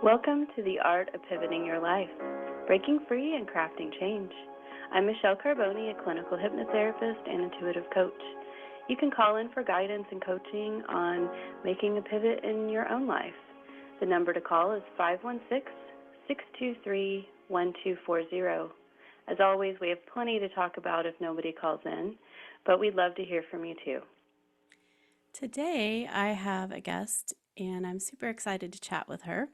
Welcome to the Art of Pivoting Your Life, Breaking Free and Crafting Change. I'm Michelle Carbone, a clinical hypnotherapist and intuitive coach. You can call in for guidance and coaching on making a pivot in your own life. The number to call is 516-623-1240. As always, we have plenty to talk about if nobody calls in, but we'd love to hear from you too. Today, I have a guest, and I'm super excited to chat with her.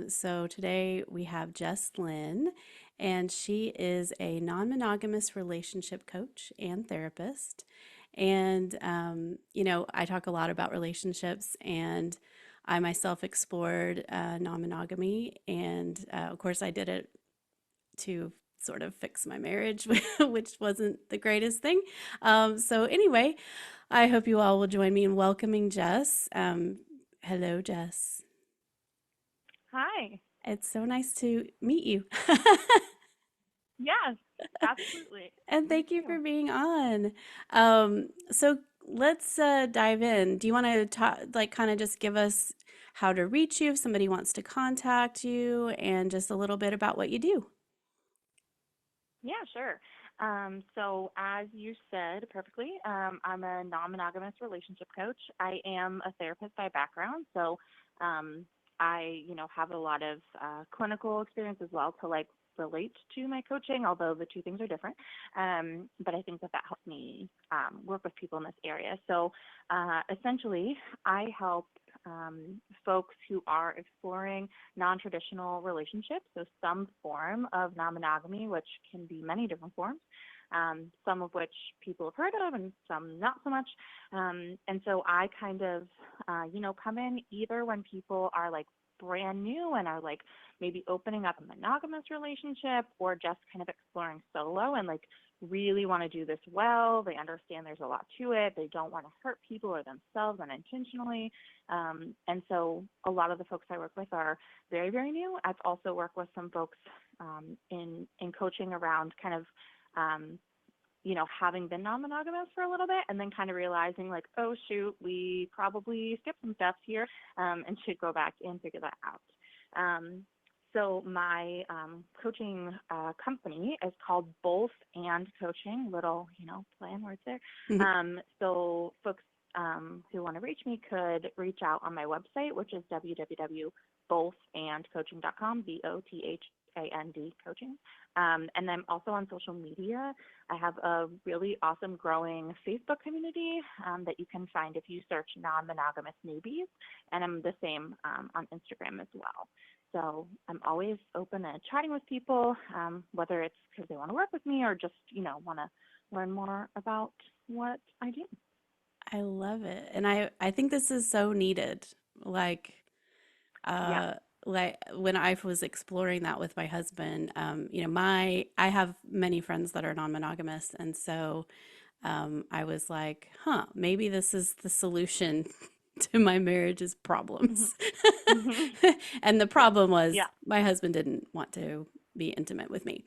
So, today we have Jess Lynn, and she is a non monogamous relationship coach and therapist. And, I talk a lot about relationships, and I myself explored non monogamy. And of course, I did it to sort of fix my marriage, which wasn't the greatest thing. Anyway, I hope you all will join me in welcoming Jess. Hello, Jess. Hi. It's so nice to meet you. Yes, absolutely. And Me thank you too. for being on. So let's dive in. Do you want to talk, like, kind of just give us how to reach you if somebody wants to contact you and just a little bit about what you do? Yeah, sure. So as you said perfectly, I'm a non-monogamous relationship coach. I am a therapist by background, so I have a lot of clinical experience as well to like relate to my coaching, although the two things are different. But I think that helps me work with people in this area. So essentially, I help folks who are exploring non-traditional relationships, so some form of non-monogamy, which can be many different forms, some of which people have heard of and some not so much. And so I kind of, come in either when people are like brand new and are like maybe opening up a monogamous relationship or just kind of exploring solo and like really want to do this well. They understand there's a lot to it. They don't want to hurt people or themselves unintentionally. And so a lot of the folks I work with are very, very new. I've also worked with some folks in coaching around kind of, having been non-monogamous for a little bit and then kind of realizing like, oh, shoot, we probably skipped some steps here and should go back and figure that out. So my coaching company is called Both and Coaching, little, play on words there. So folks who want to reach me could reach out on my website, which is www.bothandcoaching.com, BOTHAND coaching. And then also on social media, I have a really awesome growing Facebook community that you can find if you search non-monogamous newbies. And I'm the same on Instagram as well. So I'm always open to chatting with people, whether it's because they want to work with me or just, want to learn more about what I do. I love it. And I think this is so needed. Like, Yeah. uh, like when I was exploring that with my husband, I have many friends that are non-monogamous, and so I was like, huh, maybe this is the solution to my marriage's Hmm. problems. Hmm. And the problem was Yeah. my husband didn't want to be intimate with me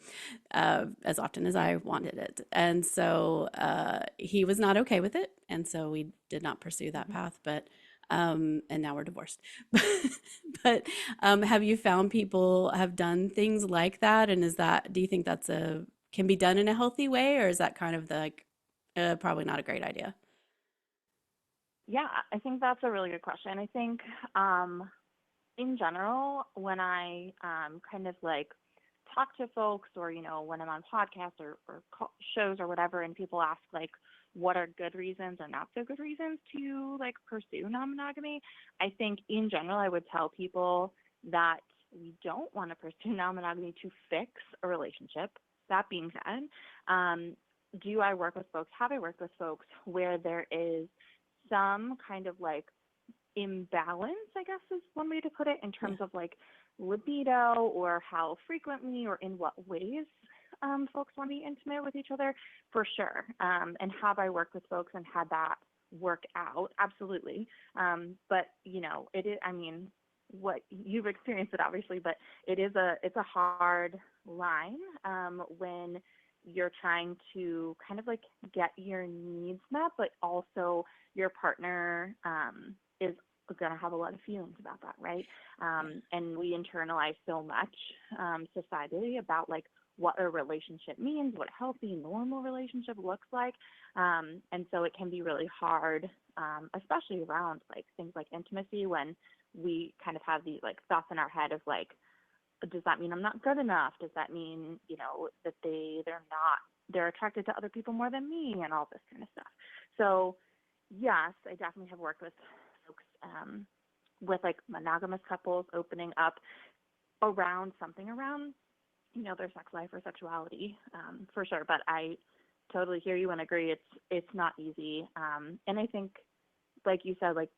as often as I wanted it. And so he was not okay with it. And so we did not pursue that Hmm. path. And now we're divorced. But have you found people have done things like that? And do you think can be done in a healthy way? Or is that kind of probably not a great idea? Yeah, I think that's a really good question. I think in general, when I kind of like talk to folks or, when I'm on podcasts or shows or whatever, and people ask like, what are good reasons or not so good reasons to like pursue non-monogamy, I think in general, I would tell people that we don't want to pursue non-monogamy to fix a relationship. That being said, um, do I work with folks? Have I worked with folks where there is some kind of like imbalance, I guess is one way to put it, in Yeah. terms of like libido or how frequently or in what ways folks want to be intimate with each other, for sure. And have I worked with folks and had that work out? Absolutely. But it is. I mean, what you've experienced it obviously, but it's a hard line when you're trying to kind of like get your needs met, but also your partner is going to have a lot of feelings about that, right? And we internalize so much societally about like what a relationship means, what a healthy, normal relationship looks like. And so it can be really hard, especially around like things like intimacy, when we kind of have these like thoughts in our head of like, does that mean I'm not good enough? Does that mean, that they're attracted to other people more than me, and all this kind of stuff. So yes, I definitely have worked with folks, with like monogamous couples opening up around something around, their sex life or sexuality, for sure. But I totally hear you and agree. It's not easy. And I think, like you said, like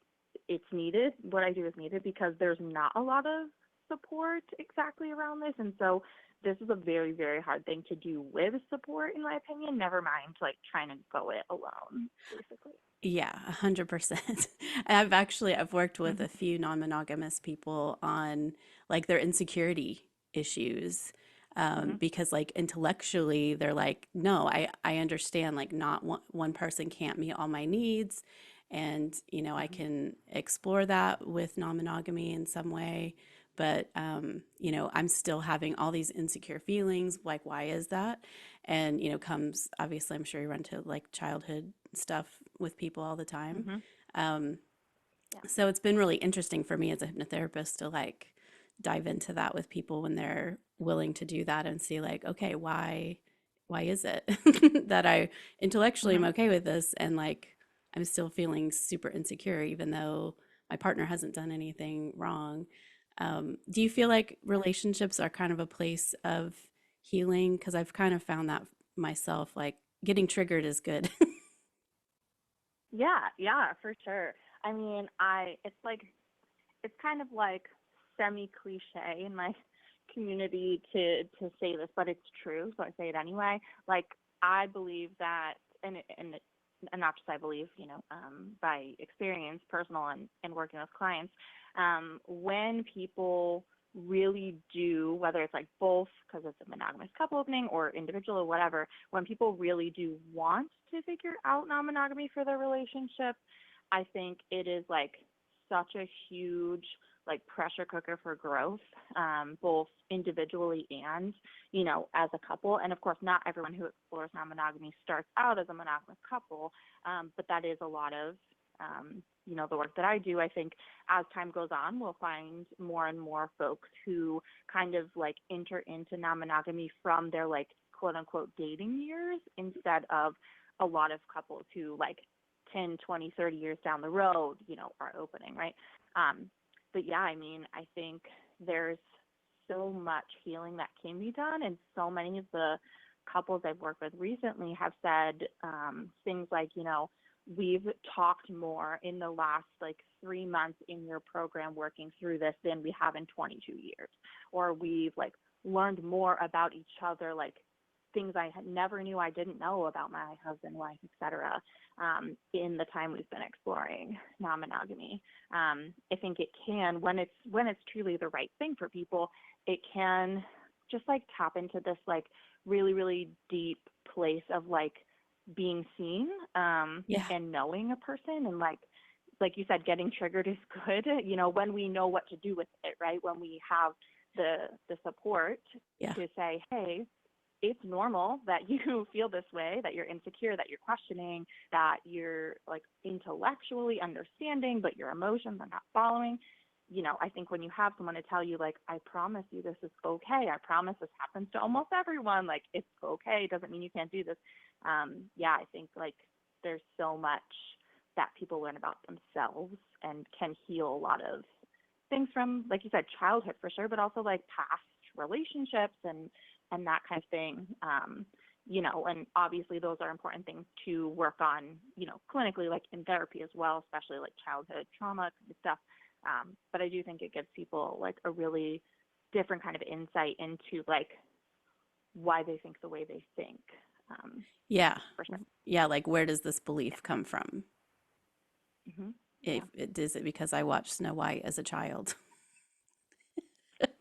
it's needed. What I do is needed because there's not a lot of support exactly around this. And so this is a very, very hard thing to do with support, in my opinion, never mind like trying to go it alone, basically. Yeah, 100%. I've worked with Mm-hmm. a few non-monogamous people on like their insecurity issues. Mm-hmm. Because like intellectually they're like, no, I understand like not one person can't meet all my needs. And, I Mm-hmm. can explore that with non-monogamy in some way. But, I'm still having all these insecure feelings. Like, why is that? And, comes obviously, I'm sure you run to like childhood stuff with people all the time. Mm-hmm. Um, Yeah. so it's been really interesting for me as a hypnotherapist to like dive into that with people when they're willing to do that and see like, okay, why is it that I intellectually am Mm-hmm. okay with this and like I'm still feeling super insecure even though my partner hasn't done anything wrong. Do you feel like Yeah. relationships are kind of a place of healing? Because I've kind of found that myself, like getting triggered is good. Yeah, yeah, for sure. I mean, it's kind of like semi cliche in my community to say this, but it's true, so I say it anyway. Like I believe that, and not just I believe, by experience, personal and working with clients, when people really do, whether it's like both because it's a monogamous couple opening or individual or whatever, when people really do want to figure out non-monogamy for their relationship, I think it is like such a huge like pressure cooker for growth, both individually and, as a couple. And of course, not everyone who explores non-monogamy starts out as a monogamous couple, but that is a lot of, the work that I do. I think as time goes on, we'll find more and more folks who kind of like enter into non-monogamy from their like quote unquote dating years instead of a lot of couples who like 10, 20, 30 years down the road, are opening, right? But yeah, I mean, I think there's so much healing that can be done. And so many of the couples I've worked with recently have said things like, we've talked more in the last like 3 months in your program working through this than we have in 22 years. Or we've like learned more about each other, like things I never knew I didn't know about my husband, wife, etc. In the time we've been exploring non-monogamy. I think it can, when it's truly the right thing for people, it can just like tap into this like really, really deep place of like being seen, Yeah. and knowing a person, and like you said, getting triggered is good, when we know what to do with it, right? When we have the support Yeah. to say, hey, it's normal that you feel this way, that you're insecure, that you're questioning, that you're like intellectually understanding, but your emotions are not following. I think when you have someone to tell you, like, I promise you this is okay. I promise this happens to almost everyone. Like, it's okay. It doesn't mean you can't do this. Yeah, I think like there's so much that people learn about themselves and can heal a lot of things from, like you said, childhood for sure, but also like past relationships and that kind of thing. And obviously those are important things to work on, clinically, like in therapy as well, especially like childhood trauma kind of stuff. But I do think it gives people like a really different kind of insight into like why they think the way they think. Yeah. For sure. Yeah. Like, where does this belief come from? Hmm. Yeah. If is it because I watched Snow White as a child?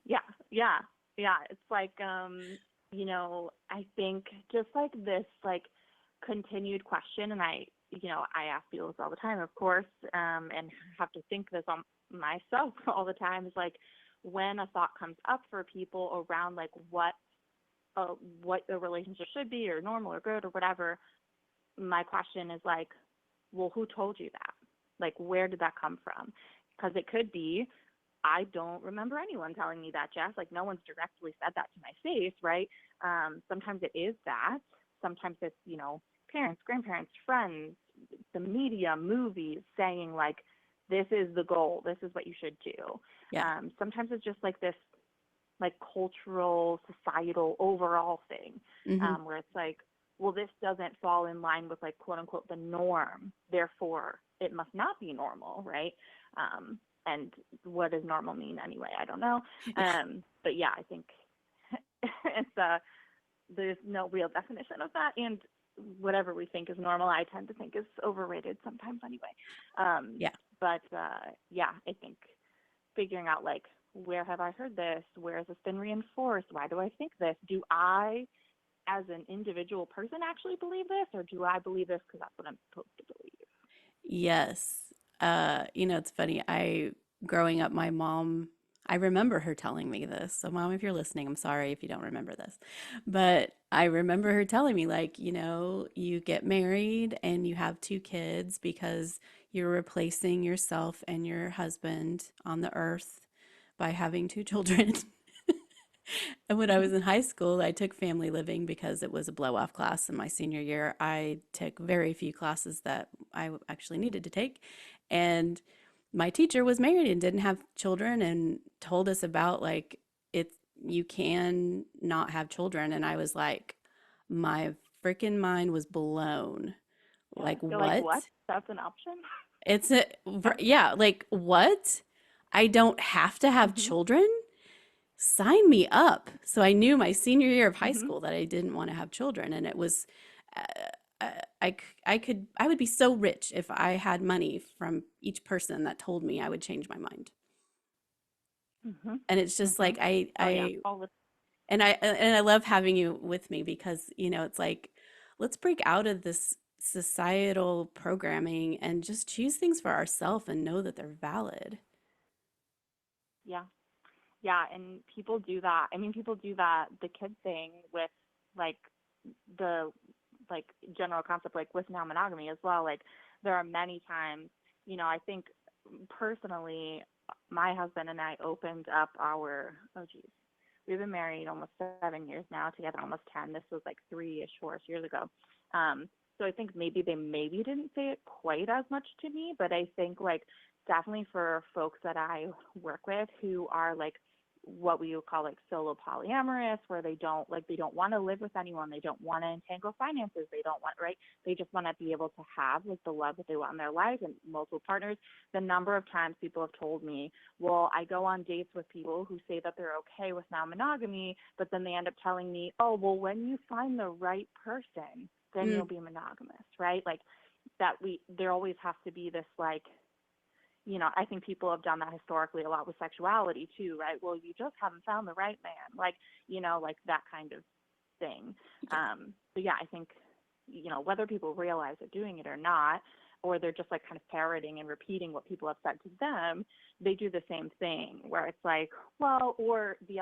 Yeah. Yeah. Yeah. It's like, I think just like this, like continued question, and I I ask people this all the time, of course, and have to think this on myself all the time, is like, when a thought comes up for people around like what a relationship should be, or normal or good or whatever, my question is like, well, who told you that? Like, where did that come from? Because it could be, I don't remember anyone telling me that, Jess. Like, no one's directly said that to my face, right? Sometimes it is that. Sometimes it's, parents, grandparents, friends, the media, movies saying, like, this is the goal. This is what you should do. Yeah. Sometimes it's just like this, like, cultural, societal, overall thing, Mm-hmm. where it's like, well, this doesn't fall in line with, like, quote unquote, the norm. Therefore, it must not be normal, right? And what does normal mean anyway? I don't know. Yeah. But yeah, I think it's there's no real definition of that, and whatever we think is normal, I tend to think is overrated sometimes anyway. Yeah. But yeah, I think figuring out, like, where have I heard this? Where has this been reinforced? Why do I think this? Do I, as an individual person, actually believe this, or do I believe this because that's what I'm supposed to believe? Yes. It's funny. Growing up, my mom, I remember her telling me this. So, mom, if you're listening, I'm sorry if you don't remember this. But I remember her telling me, like, you get married and you have two kids because you're replacing yourself and your husband on the earth by having two children. And when I Mm-hmm. was in high school, I took family living because it was a blow off class in my senior year. I took very few classes that I actually needed to take. And my teacher was married and didn't have children and told us about, like, it's, you can not have children. And I was like, my freaking mind was blown. Like, You're like, what? what? That's an option? It's a, yeah, like, what? I don't have to have Mm-hmm. children? Sign me up. So I knew my senior year of high Mm-hmm. school that I didn't want to have children. And it was, uh, I would be so rich if I had money from each person that told me I would change my mind. Mm-hmm. And it's just Mm-hmm. like, Oh yeah, all the. and I love having you with me because, it's like, let's break out of this societal programming and just choose things for ourselves and know that they're valid. Yeah. Yeah, and people do that. I mean, people do that, the kid thing with, like, the, like, general concept, like, with non-monogamy as well. Like, there are many times, I think personally, my husband and I opened up our, oh geez, we've been married almost 7 years now, together almost 10. This was like 3-ish, 4 years ago. So I think maybe they didn't say it quite as much to me, but I think, like, definitely for folks that I work with who are, like, what we would call, like, solo polyamorous, where they don't want to live with anyone, they don't want to entangle finances, they don't want, right, they just want to be able to have, like, the love that they want in their life and multiple partners. The number of times people have told me, well, I go on dates with people who say that they're okay with non-monogamy, but then they end up telling me, oh, well, when you find the right person, then you'll Mm, be monogamous, right? Like, that there always has to be this, like, I think people have done that historically a lot with sexuality too, right? Well, you just haven't found the right man, like, like that kind of thing. yeah. So yeah, I think, whether people realize they're doing it or not, or they're just, like, kind of parroting and repeating what people have said to them, they do the same thing where it's like, well, or the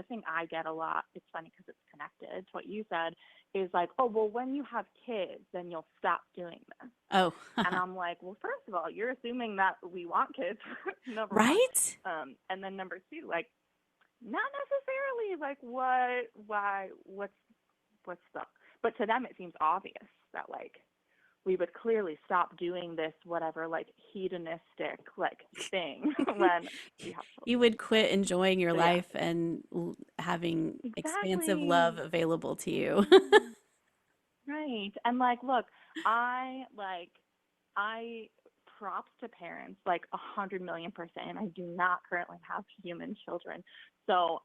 thing I get a lot, it's funny because it's connected to what you said, is like, oh, well, when you have kids, then you'll stop doing this. Oh, And I'm like, well, first of all, you're assuming that we want kids, number one. right? And then number two, like, not necessarily. Like, what, why, what's the, but to them it seems obvious that, like, we would clearly stop doing this, whatever, like, hedonistic, like, thing when we have You children. would quit enjoying your So yeah, life and having expansive love exactly. available to you. Yeah. Right. And, like, look, I props to parents, like, 100 million%. I do not currently have human children. So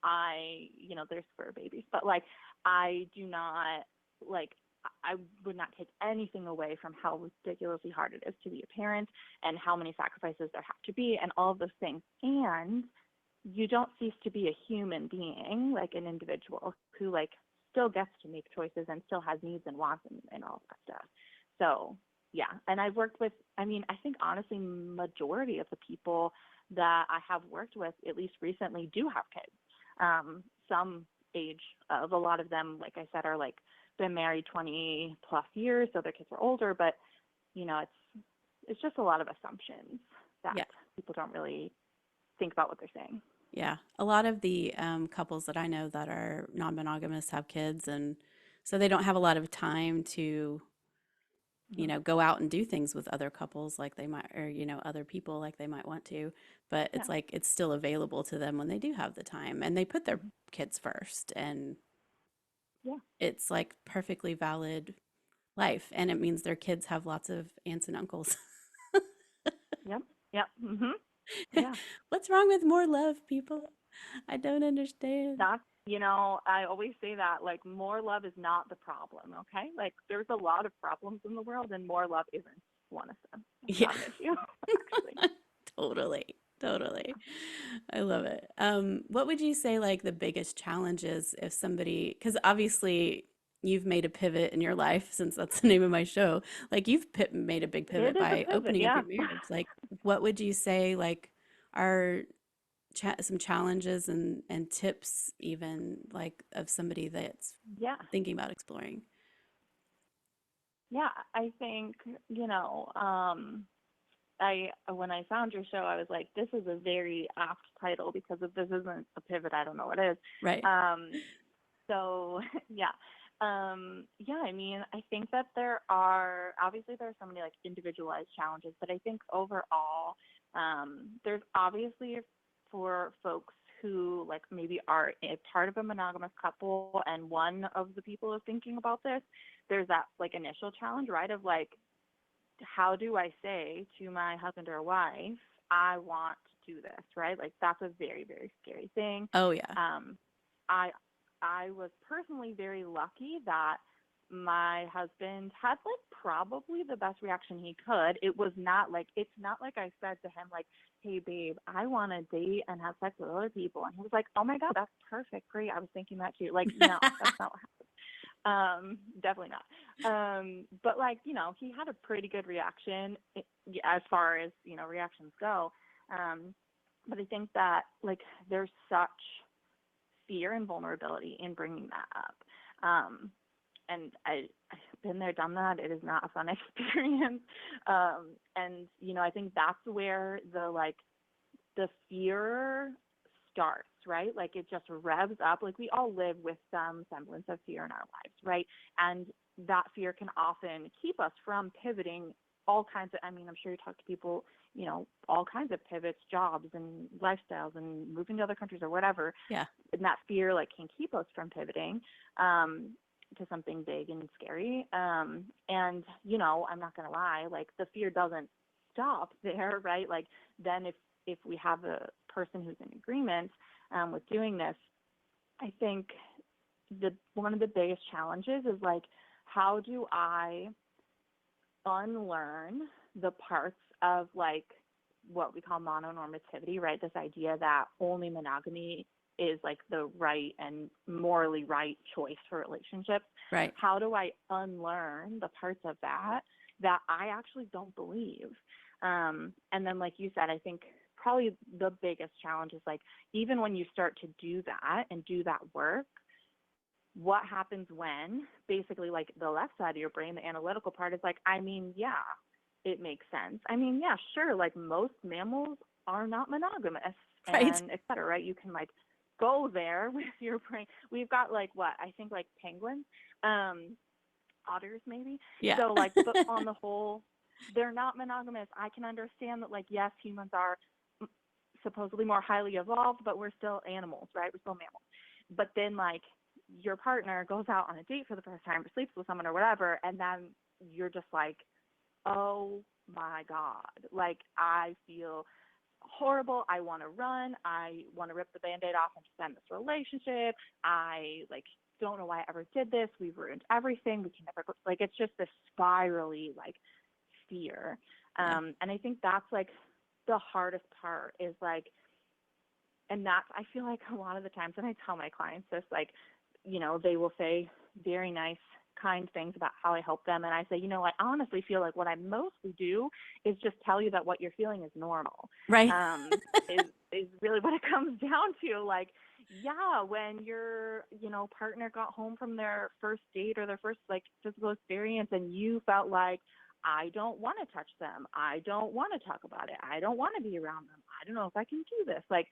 there's fur babies, but, like, I do not, like, I would not take anything away from how ridiculously hard it is to be a parent and how many sacrifices there have to be and all of those things. And you don't cease to be a human being, like an individual who, like, still gets to make choices and still has needs and wants and all that stuff. So yeah. And I've worked with, I mean, I think honestly, majority of the people that I have worked with, at least recently, do have kids. Some age of a lot of them, like I said, are like been married 20 plus years, so their kids are older, but it's just a lot of assumptions that Yeah. people don't really think about what they're saying. Yeah. A lot of the couples that I know that are non-monogamous have kids, and so they don't have a lot of time to, Hmm. go out and do things with other couples like they might, or, other people like they might want to. But Yeah. it's like it's still available to them when they do have the time and they put their kids first. And Yeah. it's like perfectly valid life. And it means their kids have lots of aunts and uncles. Yep. Yep. Mhm. Yeah. What's wrong with more love, people? I don't understand. That's, I always say that, like, more love is not the problem, okay? Like, there's a lot of problems in the world, and more love isn't one of them. It's Yeah. not an issue, actually. Totally. Totally. I love it. What would you say like the biggest challenge is if somebody, because obviously you've made a pivot in your life since that's the name of my show. Like you've made a big pivot It is a by pivot, opening up yeah. your marriage. Like what would you say like are some challenges and tips even like of somebody that's Yeah. thinking about exploring? Yeah, I think, I when I found your show, I was like, this is a very apt title because if this isn't a pivot, I don't know what is. Right. Um, so yeah. Yeah, I mean, I think that there are so many like individualized challenges, but I think overall, there's obviously for folks who like maybe are a part of a monogamous couple and one of the people is thinking about this, there's that like initial challenge, right? Of like, how do I say to my husband or wife, I want to do this, right? Like that's a very, very scary thing. Oh yeah. Um, I I was personally very lucky that my husband had like probably the best reaction he could. It's not like I said to him like, "Hey babe, I want to date and have sex with other people." And he was like, "Oh my God, that's perfect. Great. I was thinking that too." Like, no, that's not what definitely not. But like, he had a pretty good reaction as far as, reactions go. Um, but I think that like there's such fear and vulnerability in bringing that up. And I've been there, done that. It is not a fun experience. And, I think that's where the fear starts, right? Like it just revs up. Like we all live with some semblance of fear in our lives, right? And that fear can often keep us from pivoting all kinds of, I mean, I'm sure you talk to people, all kinds of pivots, jobs and lifestyles and moving to other countries or whatever. Yeah. And that fear like can keep us from pivoting to something big and scary. And, I'm not going to lie, like the fear doesn't stop there, right? Like then if we have a person who's in agreement with doing this, I think one of the biggest challenges is like, how do I unlearn the parts of like what we call mononormativity, right? This idea that only monogamy is like the right and morally right choice for relationships. Right. How do I unlearn the parts of that I actually don't believe? And then, like you said, I think probably the biggest challenge is like, even when you start to do that and do that work, what happens when basically like the left side of your brain, the analytical part is like, I mean, yeah, it makes sense. I mean, yeah, sure. Like most mammals are not monogamous Right. and et cetera, right? You can like go there with your brain. We've got like what I think like penguins, otters maybe. Yeah. So like, but on the whole, they're not monogamous. I can understand that like, yes, humans are supposedly more highly evolved, but we're still animals, right? We're still mammals. But then like your partner goes out on a date for the first time or sleeps with someone or whatever, and then you're just like, oh my God, like I feel horrible. I want to run. I want to rip the Band-Aid off and just end this relationship. I like don't know why I ever did this. We've ruined everything. We can never go. Like it's just this spirally like fear. Yeah. And I think that's like the hardest part is like, and that's, I feel like a lot of the times when I tell my clients this, like, they will say very nice, kind things about how I help them. And I say, I honestly feel like what I mostly do is just tell you that what you're feeling is normal. Right. Is really what it comes down to. Like, yeah, when your, partner got home from their first date or their first like physical experience and you felt like, I don't want to touch them. I don't want to talk about it. I don't want to be around them. I don't know if I can do this. Like,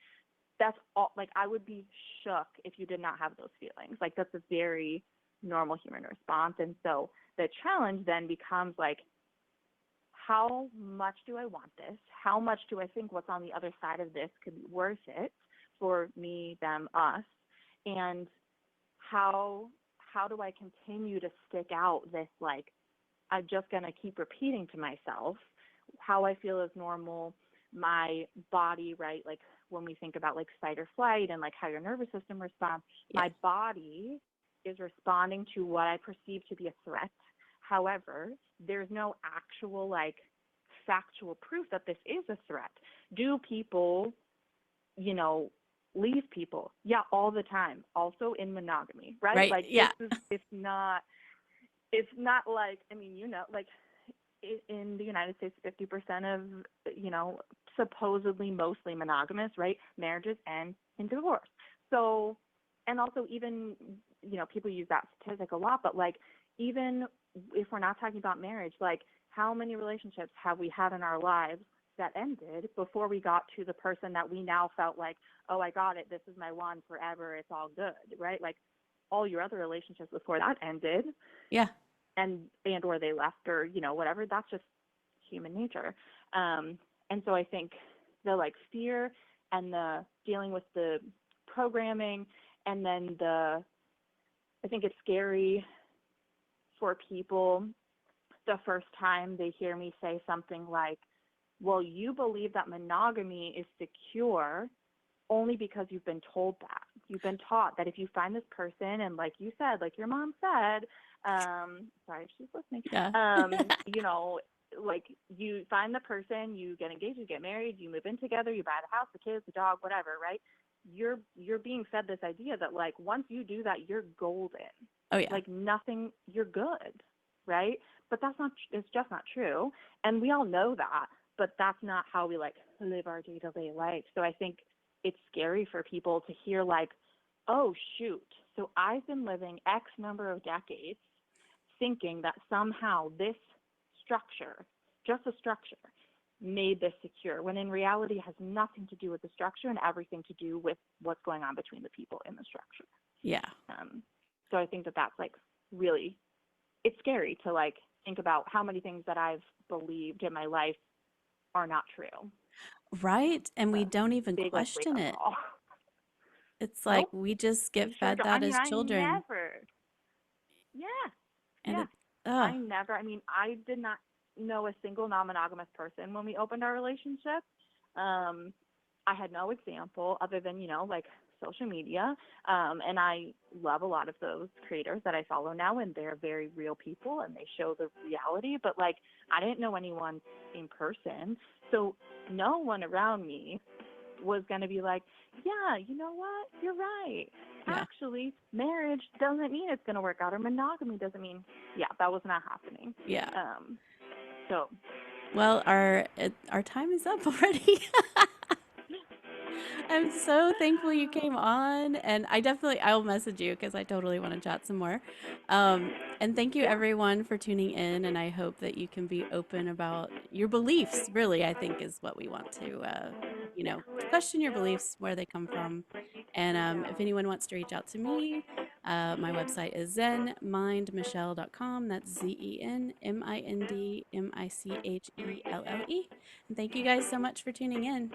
that's all. Like, I would be shook if you did not have those feelings. Like, that's a very normal human response. And so the challenge then becomes like, how much do I want this? How much do I think what's on the other side of this could be worth it for me, them, us? And how do I continue to stick out this, like, I'm just going to keep repeating to myself how I feel is normal, my body, right? Like when we think about like fight or flight and like how your nervous system responds, my body is responding to what I perceive to be a threat. However, there's no actual like factual proof that this is a threat. Do people, leave people? Yeah, all the time. Also in monogamy, right? Right. Like yeah. It's not like, I mean, like in the United States, 50% of, supposedly mostly monogamous, right, marriages end in divorce. So, and also even, people use that statistic a lot, but like, even if we're not talking about marriage, like how many relationships have we had in our lives that ended before we got to the person that we now felt like, oh, I got it. This is my one forever. It's all good, right? Like, all your other relationships before that ended, and or they left or whatever. That's just human nature. And so I think the like fear and the dealing with the programming, and then I think it's scary for people the first time they hear me say something like, well, you believe that monogamy is secure only because you've been told that. You've been taught that if you find this person, and like you said, like your mom said, sorry if she's listening, like you find the person, you get engaged, you get married, you move in together, you buy the house, the kids, the dog, whatever, right? You're being fed this idea that like once you do that, you're golden. Oh yeah. Like nothing, you're good, right? But it's just not true. And we all know that, but that's not how we like live our day-to-day life. So I think it's scary for people to hear like, oh, shoot, so I've been living X number of decades thinking that somehow this structure, just a structure, made this secure, when in reality it has nothing to do with the structure and everything to do with what's going on between the people in the structure. Yeah. So I think that's like really, it's scary to like think about how many things that I've believed in my life are not true. Right. And we don't even question it. It's like we just get fed that as children. I never. Yeah. I did not know a single non-monogamous person when we opened our relationship. I had no example other than, like social media. And I love a lot of those creators that I follow now, and they're very real people and they show the reality. But like, I didn't know anyone in person. So no one around me was going to be like, yeah, you know what? You're right. Yeah. Actually, marriage doesn't mean it's going to work out, or monogamy doesn't mean, that was not happening. Yeah. So. Well, our time is up already. I'm so thankful you came on, and I'll message you because I totally want to chat some more. And thank you everyone for tuning in, and I hope that you can be open about your beliefs. Really, I think is what we want to, question your beliefs, where they come from. And if anyone wants to reach out to me, my website is zenmindmichelle.com. That's ZenMindMichelle. And thank you guys so much for tuning in.